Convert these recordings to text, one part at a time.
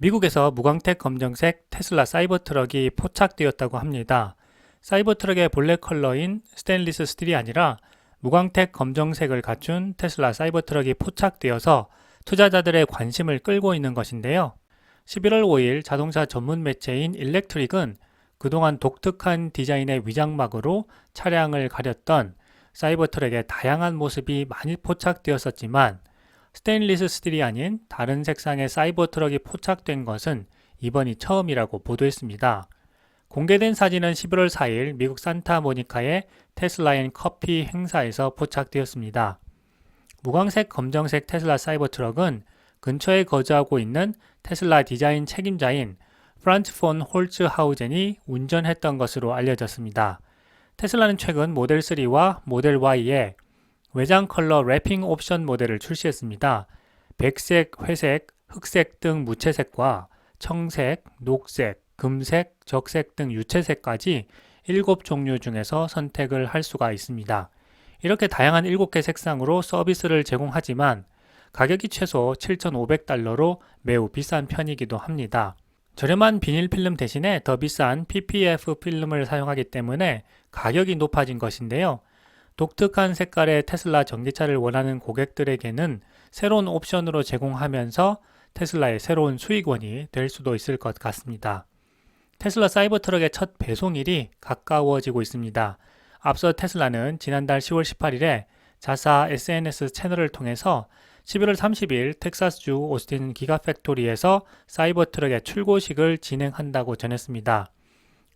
미국에서 무광택 검정색 테슬라 사이버트럭이 포착되었다고 합니다. 사이버트럭의 본래 컬러인 스테인리스 스틸이 아니라 무광택 검정색을 갖춘 테슬라 사이버트럭이 포착되어서 투자자들의 관심을 끌고 있는 것인데요. 11월 5일 자동차 전문 매체인 일렉트릭은 그동안 독특한 디자인의 위장막으로 차량을 가렸던 사이버트럭의 다양한 모습이 많이 포착되었었지만 스테인리스 스틸이 아닌 다른 색상의 사이버트럭이 포착된 것은 이번이 처음이라고 보도했습니다. 공개된 사진은 11월 4일 미국 산타모니카의 테슬라 앤 커피 행사에서 포착되었습니다. 무광색 검정색 테슬라 사이버트럭은 근처에 거주하고 있는 테슬라 디자인 책임자인 프란츠 폰 홀츠하우젠이 운전했던 것으로 알려졌습니다. 테슬라는 최근 모델 3와 모델 Y에 외장 컬러 래핑 옵션 모델을 출시했습니다. 백색, 회색, 흑색 등 무채색과 청색, 녹색, 금색, 적색 등 유채색까지 7종류 중에서 선택을 할 수가 있습니다. 이렇게 다양한 7개 색상으로 서비스를 제공하지만 가격이 최소 7,500달러로 매우 비싼 편이기도 합니다. 저렴한 비닐 필름 대신에 더 비싼 PPF 필름을 사용하기 때문에 가격이 높아진 것인데요. 독특한 색깔의 테슬라 전기차를 원하는 고객들에게는 새로운 옵션으로 제공하면서 테슬라의 새로운 수익원이 될 수도 있을 것 같습니다. 테슬라 사이버트럭의 첫 배송일이 가까워지고 있습니다. 앞서 테슬라는 지난달 10월 18일에 자사 SNS 채널을 통해서 11월 30일 텍사스주 오스틴 기가팩토리에서 사이버트럭의 출고식을 진행한다고 전했습니다.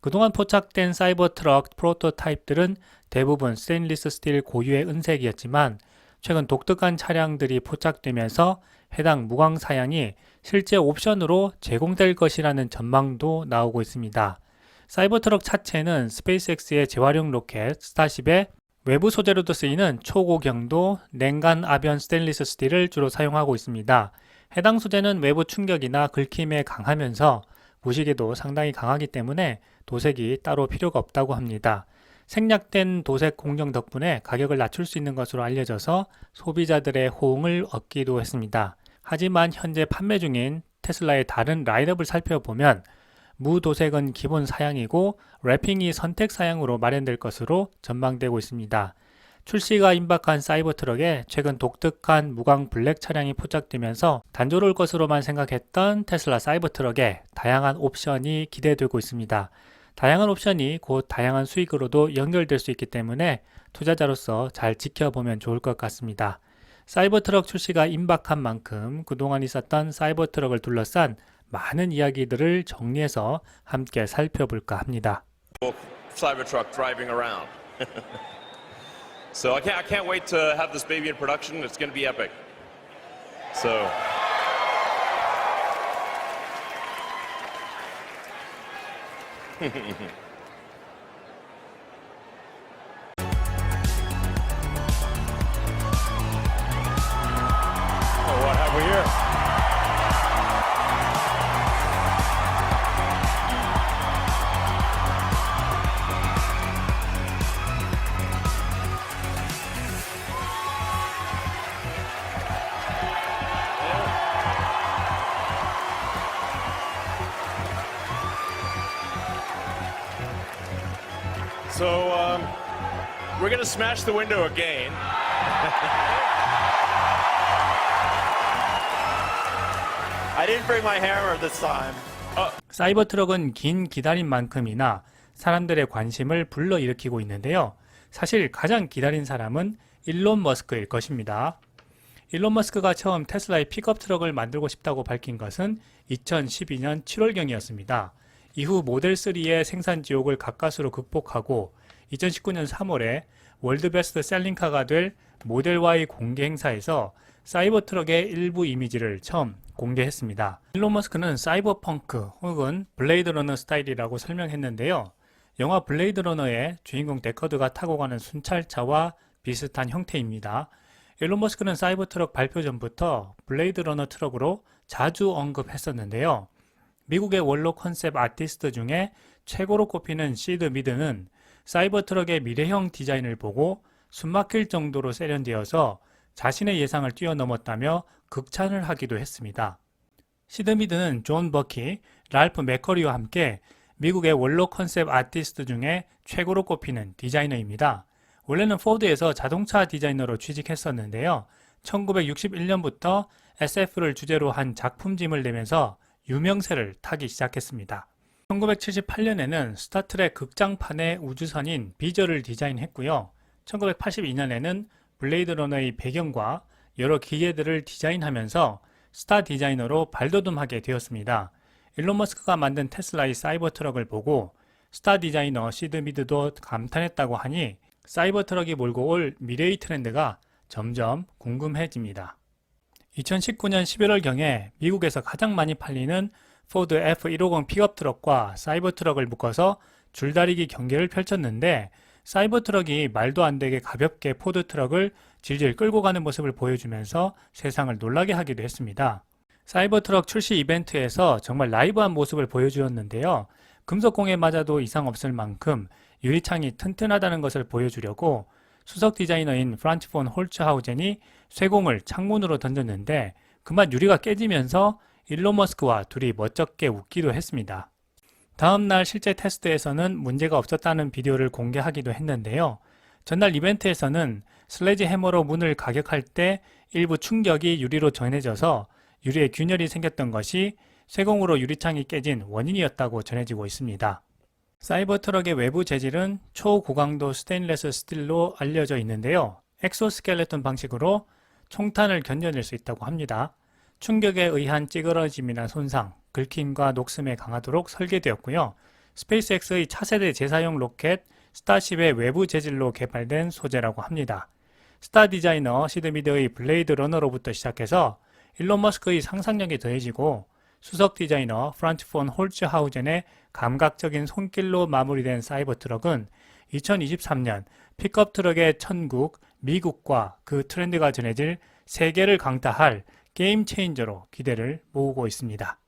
그동안 포착된 사이버트럭 프로토타입들은 대부분 스테인리스 스틸 고유의 은색이었지만 최근 독특한 차량들이 포착되면서 해당 무광 사양이 실제 옵션으로 제공될 것이라는 전망도 나오고 있습니다. 사이버트럭 차체는 스페이스X의 재활용 로켓 스타쉽의 외부 소재로도 쓰이는 초고경도 냉간 아변 스테인리스 스틸을 주로 사용하고 있습니다. 해당 소재는 외부 충격이나 긁힘에 강하면서 부식에도 상당히 강하기 때문에 도색이 따로 필요가 없다고 합니다. 생략된 도색 공정 덕분에 가격을 낮출 수 있는 것으로 알려져서 소비자들의 호응을 얻기도 했습니다. 하지만 현재 판매 중인 테슬라의 다른 라인업을 살펴보면 무도색은 기본 사양이고 래핑이 선택 사양으로 마련될 것으로 전망되고 있습니다. 출시가 임박한 사이버트럭에 최근 독특한 무광 블랙 차량이 포착되면서 단조로울 것으로만 생각했던 테슬라 사이버트럭에 다양한 옵션이 기대되고 있습니다. 다양한 옵션이 곧 다양한 수익으로도 연결될 수 있기 때문에 투자자로서 잘 지켜보면 좋을 것 같습니다. 사이버트럭 출시가 임박한 만큼 그동안 있었던 사이버트럭을 둘러싼 많은 이야기들을 정리해서 함께 살펴볼까 합니다. Cybertruck driving around. So I can't wait to have this baby in production. It's going to be epic. So what have we here? So we're gonna smash the window again. I didn't bring my hammer this time. 사이버트럭은 긴 기다림 만큼이나 사람들의 관심을 불러일으키고 있는데요. 사실 가장 기다린 사람은 일론 머스크일 것입니다. 일론 머스크가 처음 테슬라의 픽업 트럭을 만들고 싶다고 밝힌 것은 2012년 7월경이었습니다. 이후 모델 3의 생산 지옥을 가까스로 극복하고 2019년 3월에 월드 베스트 셀링카가 될 모델 Y 공개 행사에서 사이버트럭의 일부 이미지를 처음 공개했습니다. 일론 머스크는 사이버펑크 혹은 블레이드 러너 스타일이라고 설명했는데요. 영화 블레이드 러너의 주인공 데커드가 타고 가는 순찰차와 비슷한 형태입니다. 일론 머스크는 사이버트럭 발표 전부터 블레이드 러너 트럭으로 자주 언급했었는데요. 미국의 원로 컨셉 아티스트 중에 최고로 꼽히는 시드 미드는 사이버트럭의 미래형 디자인을 보고 숨막힐 정도로 세련되어서 자신의 예상을 뛰어넘었다며 극찬을 하기도 했습니다. 시드미드는 존 버키, 랄프 맥커리와 함께 미국의 원로 컨셉 아티스트 중에 최고로 꼽히는 디자이너입니다. 원래는 포드에서 자동차 디자이너로 취직했었는데요. 1961년부터 SF를 주제로 한 작품짐을 내면서 유명세를 타기 시작했습니다. 1978년에는 스타트랙 극장판의 우주선인 비저를 디자인했고요. 1982년에는 블레이드 러너의 배경과 여러 기계들을 디자인하면서 스타 디자이너로 발돋움하게 되었습니다. 일론 머스크가 만든 테슬라의 사이버 트럭을 보고 스타 디자이너 시드 미드도 감탄했다고 하니 사이버 트럭이 몰고 올 미래의 트렌드가 점점 궁금해집니다. 2019년 11월경에 미국에서 가장 많이 팔리는 포드 F150 픽업 트럭과 사이버 트럭을 묶어서 줄다리기 경기를 펼쳤는데 사이버 트럭이 말도 안 되게 가볍게 포드 트럭을 질질 끌고 가는 모습을 보여주면서 세상을 놀라게 하기도 했습니다. 사이버 트럭 출시 이벤트에서 정말 라이브한 모습을 보여주었는데요. 금속공에 맞아도 이상 없을 만큼 유리창이 튼튼하다는 것을 보여주려고 수석 디자이너인 프란츠 폰 홀츠하우젠이 쇠공을 창문으로 던졌는데 그만 유리가 깨지면서 일론 머스크와 둘이 멋쩍게 웃기도 했습니다. 다음날 실제 테스트에서는 문제가 없었다는 비디오를 공개하기도 했는데요. 전날 이벤트에서는 슬래지 해머로 문을 가격할 때 일부 충격이 유리로 전해져서 유리에 균열이 생겼던 것이 쇠공으로 유리창이 깨진 원인이었다고 전해지고 있습니다. 사이버 트럭의 외부 재질은 초고강도 스테인리스 스틸로 알려져 있는데요. 엑소스켈레톤 방식으로 총탄을 견뎌낼 수 있다고 합니다. 충격에 의한 찌그러짐이나 손상, 긁힘과 녹슬에 강하도록 설계되었고요. 스페이스X의 차세대 재사용 로켓 스타쉽의 외부 재질로 개발된 소재라고 합니다. 스타 디자이너 시드 미드의 블레이드 러너로부터 시작해서 일론 머스크의 상상력이 더해지고 수석 디자이너 프란츠 폰 홀츠하우젠의 감각적인 손길로 마무리된 사이버 트럭은 2023년 픽업 트럭의 천국, 미국과 그 트렌드가 전해질 세계를 강타할 게임 체인저로 기대를 모으고 있습니다.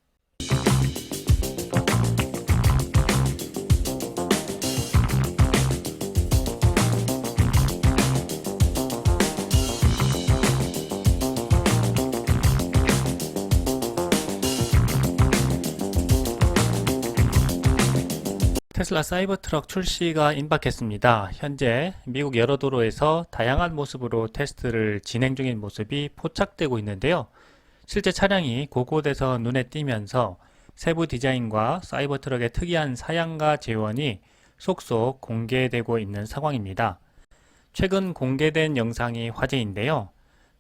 테슬라 사이버 트럭 출시가 임박했습니다. 현재 미국 여러 도로에서 다양한 모습으로 테스트를 진행 중인 모습이 포착되고 있는데요. 실제 차량이 곳곳에서 눈에 띄면서 세부 디자인과 사이버 트럭의 특이한 사양과 재원이 속속 공개되고 있는 상황입니다. 최근 공개된 영상이 화제인데요.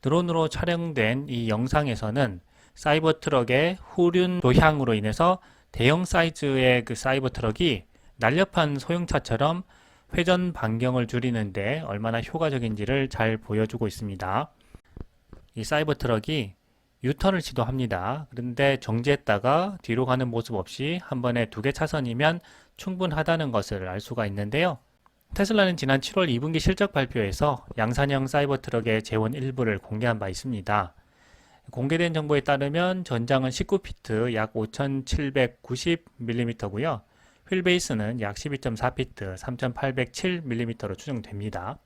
드론으로 촬영된 이 영상에서는 사이버 트럭의 후륜 도향으로 인해서 대형 사이즈의 그 사이버 트럭이 날렵한 소형차처럼 회전 반경을 줄이는데 얼마나 효과적인지를 잘 보여주고 있습니다. 이 사이버 트럭이 유턴을 시도합니다. 그런데 정지했다가 뒤로 가는 모습 없이 한 번에 2개 차선이면 충분하다는 것을 알 수가 있는데요. 테슬라는 지난 7월 2분기 실적 발표에서 양산형 사이버 트럭의 재원 일부를 공개한 바 있습니다. 공개된 정보에 따르면 전장은 19피트 약 5790mm고요. 휠베이스는 약 12.4피트 3807mm로 추정됩니다.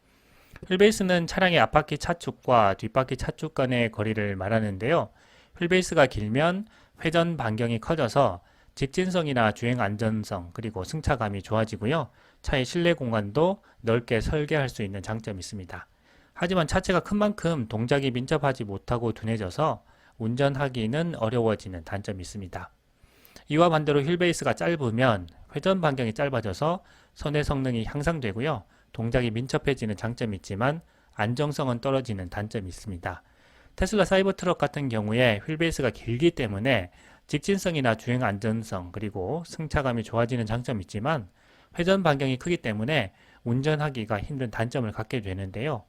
휠베이스는 차량의 앞바퀴 차축과 뒷바퀴 차축 간의 거리를 말하는데요. 휠베이스가 길면 회전 반경이 커져서 직진성이나 주행 안전성 그리고 승차감이 좋아지고요. 차의 실내 공간도 넓게 설계할 수 있는 장점이 있습니다. 하지만 차체가 큰 만큼 동작이 민첩하지 못하고 둔해져서 운전하기는 어려워지는 단점이 있습니다. 이와 반대로 휠베이스가 짧으면 회전 반경이 짧아져서 선의 성능이 향상되고요. 동작이 민첩해지는 장점이 있지만 안정성은 떨어지는 단점이 있습니다. 테슬라 사이버 트럭 같은 경우에 휠베이스가 길기 때문에 직진성이나 주행 안전성 그리고 승차감이 좋아지는 장점이 있지만 회전 반경이 크기 때문에 운전하기가 힘든 단점을 갖게 되는데요.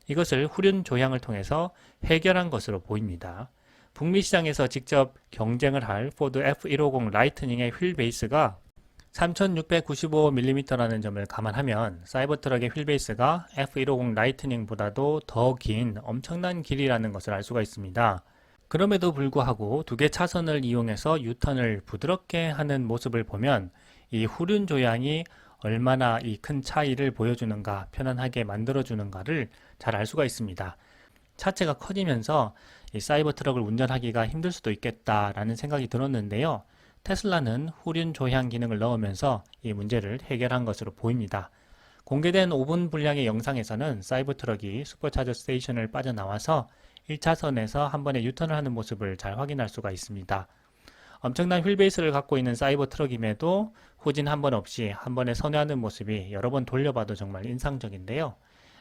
이것을 후륜 조향을 통해서 해결한 것으로 보입니다. 북미 시장에서 직접 경쟁을 할 포드 F150 라이트닝의 휠베이스가 3695mm라는 점을 감안하면 사이버 트럭의 휠베이스가 F150 라이트닝보다도 더 긴 엄청난 길이라는 것을 알 수가 있습니다. 그럼에도 불구하고 2개 차선을 이용해서 유턴을 부드럽게 하는 모습을 보면 이 후륜 조향이 얼마나 이 큰 차이를 보여주는가, 편안하게 만들어주는가를 잘 알 수가 있습니다. 차체가 커지면서 이 사이버 트럭을 운전하기가 힘들 수도 있겠다라는 생각이 들었는데요. 테슬라는 후륜 조향 기능을 넣으면서 이 문제를 해결한 것으로 보입니다. 공개된 5분 분량의 영상에서는 사이버 트럭이 슈퍼차저 스테이션을 빠져나와서 1차선에서 한 번에 유턴을 하는 모습을 잘 확인할 수가 있습니다. 엄청난 휠베이스를 갖고 있는 사이버 트럭임에도 후진 한 번 없이 한 번에 선회하는 모습이 여러 번 돌려봐도 정말 인상적인데요.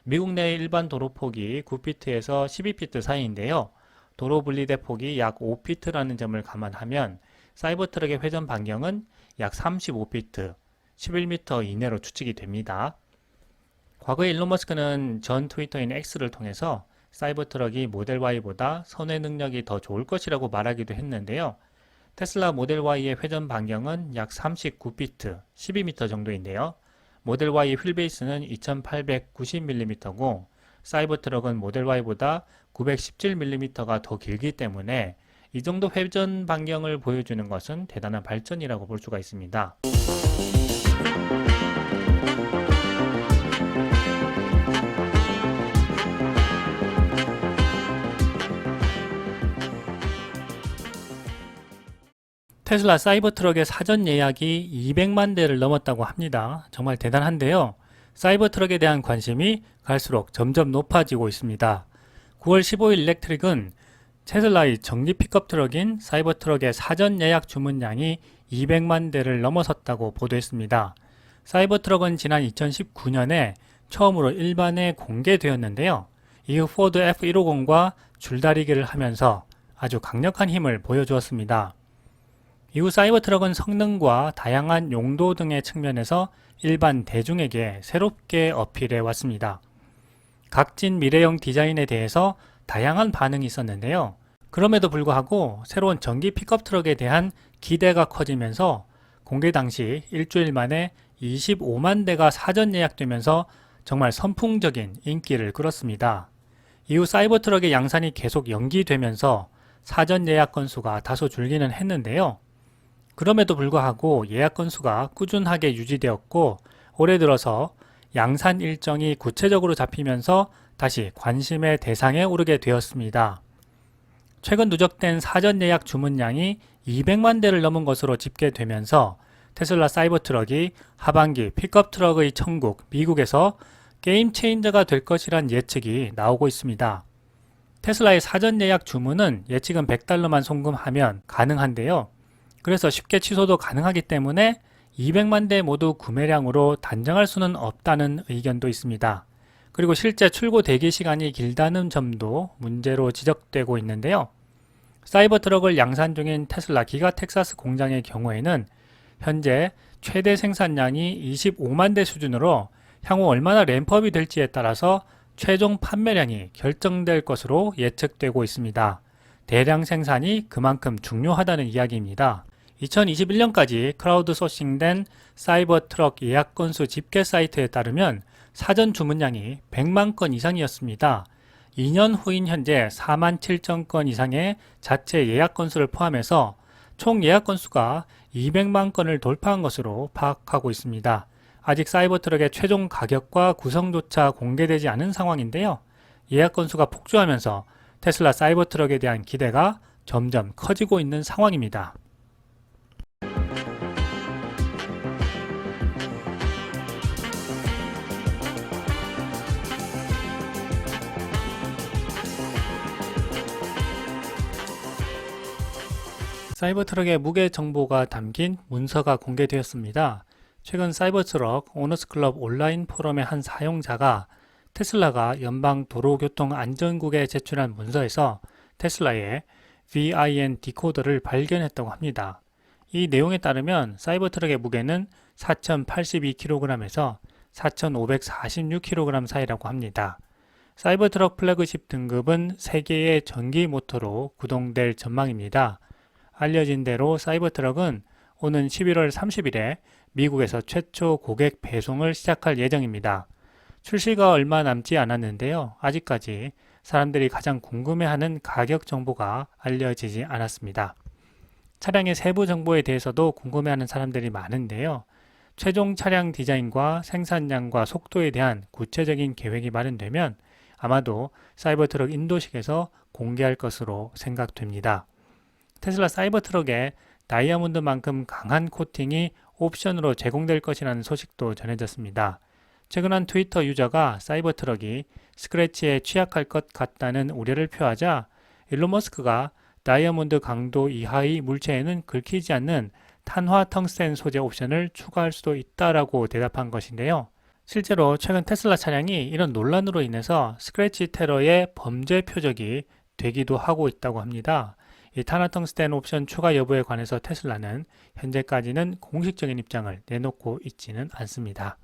미국 내 일반 도로폭이 9피트에서 12피트 사이인데요. 도로 분리대 폭이 약 5피트라는 점을 감안하면 사이버 트럭의 회전 반경은 약 35피트, 11m 이내로 추측이 됩니다. 과거에 일론 머스크는 전 트위터인 X를 통해서 사이버 트럭이 모델 Y보다 선회 능력이 더 좋을 것이라고 말하기도 했는데요. 테슬라 모델 Y의 회전 반경은 약 39피트, 12m 정도인데요. 모델 Y 휠베이스는 2890mm고 사이버 트럭은 모델 Y보다 917mm가 더 길기 때문에 이 정도 회전 반경을 보여주는 것은 대단한 발전이라고 볼 수가 있습니다. 테슬라 사이버 트럭의 사전 예약이 200만 대를 넘었다고 합니다. 정말 대단한데요. 사이버 트럭에 대한 관심이 갈수록 점점 높아지고 있습니다. 9월 15일 일렉트릭은 테슬라의 전기 픽업 트럭인 사이버 트럭의 사전 예약 주문량이 200만 대를 넘어섰다고 보도했습니다. 사이버 트럭은 지난 2019년에 처음으로 일반에 공개되었는데요. 이후 포드 F150과 줄다리기를 하면서 아주 강력한 힘을 보여주었습니다. 이후 사이버 트럭은 성능과 다양한 용도 등의 측면에서 일반 대중에게 새롭게 어필해 왔습니다. 각진 미래형 디자인에 대해서 다양한 반응이 있었는데요. 그럼에도 불구하고 새로운 전기 픽업 트럭에 대한 기대가 커지면서 공개 당시 일주일 만에 25만 대가 사전 예약되면서 정말 선풍적인 인기를 끌었습니다. 이후 사이버 트럭의 양산이 계속 연기되면서 사전 예약 건수가 다소 줄기는 했는데요. 그럼에도 불구하고 예약 건수가 꾸준하게 유지되었고 올해 들어서 양산 일정이 구체적으로 잡히면서 다시 관심의 대상에 오르게 되었습니다. 최근 누적된 사전 예약 주문량이 200만 대를 넘은 것으로 집계되면서 테슬라 사이버 트럭이 하반기 픽업 트럭의 천국 미국에서 게임 체인저가 될 것이란 예측이 나오고 있습니다. 테슬라의 사전 예약 주문은 예측은 $100만 송금하면 가능한데요. 그래서 쉽게 취소도 가능하기 때문에 200만 대 모두 구매량으로 단정할 수는 없다는 의견도 있습니다. 그리고 실제 출고 대기 시간이 길다는 점도 문제로 지적되고 있는데요. 사이버 트럭을 양산 중인 테슬라 기가 텍사스 공장의 경우에는 현재 최대 생산량이 25만 대 수준으로 향후 얼마나 램프업이 될지에 따라서 최종 판매량이 결정될 것으로 예측되고 있습니다. 대량 생산이 그만큼 중요하다는 이야기입니다. 2021년까지 크라우드 소싱된 사이버 트럭 예약 건수 집계 사이트에 따르면 사전 주문량이 100만 건 이상이었습니다. 2년 후인 현재 4만 7천 건 이상의 자체 예약 건수를 포함해서 총 예약 건수가 200만 건을 돌파한 것으로 파악하고 있습니다. 아직 사이버 트럭의 최종 가격과 구성조차 공개되지 않은 상황인데요. 예약 건수가 폭주하면서 테슬라 사이버 트럭에 대한 기대가 점점 커지고 있는 상황입니다. 사이버 트럭의 무게 정보가 담긴 문서가 공개되었습니다. 최근 사이버 트럭 오너스 클럽 온라인 포럼의 한 사용자가 테슬라가 연방 도로교통안전국에 제출한 문서에서 테슬라의 VIN 디코더를 발견했다고 합니다. 이 내용에 따르면 사이버 트럭의 무게는 4,082kg에서 4,546kg 사이라고 합니다. 사이버 트럭 플래그십 등급은 3개의 전기 모터로 구동될 전망입니다. 알려진 대로 사이버 트럭은 오는 11월 30일에 미국에서 최초 고객 배송을 시작할 예정입니다. 출시가 얼마 남지 않았는데요. 아직까지 사람들이 가장 궁금해하는 가격 정보가 알려지지 않았습니다. 차량의 세부 정보에 대해서도 궁금해하는 사람들이 많은데요. 최종 차량 디자인과 생산량과 속도에 대한 구체적인 계획이 마련되면 아마도 사이버트럭 인도식에서 공개할 것으로 생각됩니다. 테슬라 사이버트럭에 다이아몬드만큼 강한 코팅이 옵션으로 제공될 것이라는 소식도 전해졌습니다. 최근 한 트위터 유저가 사이버트럭이 스크래치에 취약할 것 같다는 우려를 표하자 일론 머스크가 다이아몬드 강도 이하의 물체에는 긁히지 않는 탄화 텅스텐 소재 옵션을 추가할 수도 있다라고 대답한 것인데요. 실제로 최근 테슬라 차량이 이런 논란으로 인해서 스크래치 테러의 범죄 표적이 되기도 하고 있다고 합니다. 이 탄화 텅스텐 옵션 추가 여부에 관해서 테슬라는 현재까지는 공식적인 입장을 내놓고 있지는 않습니다.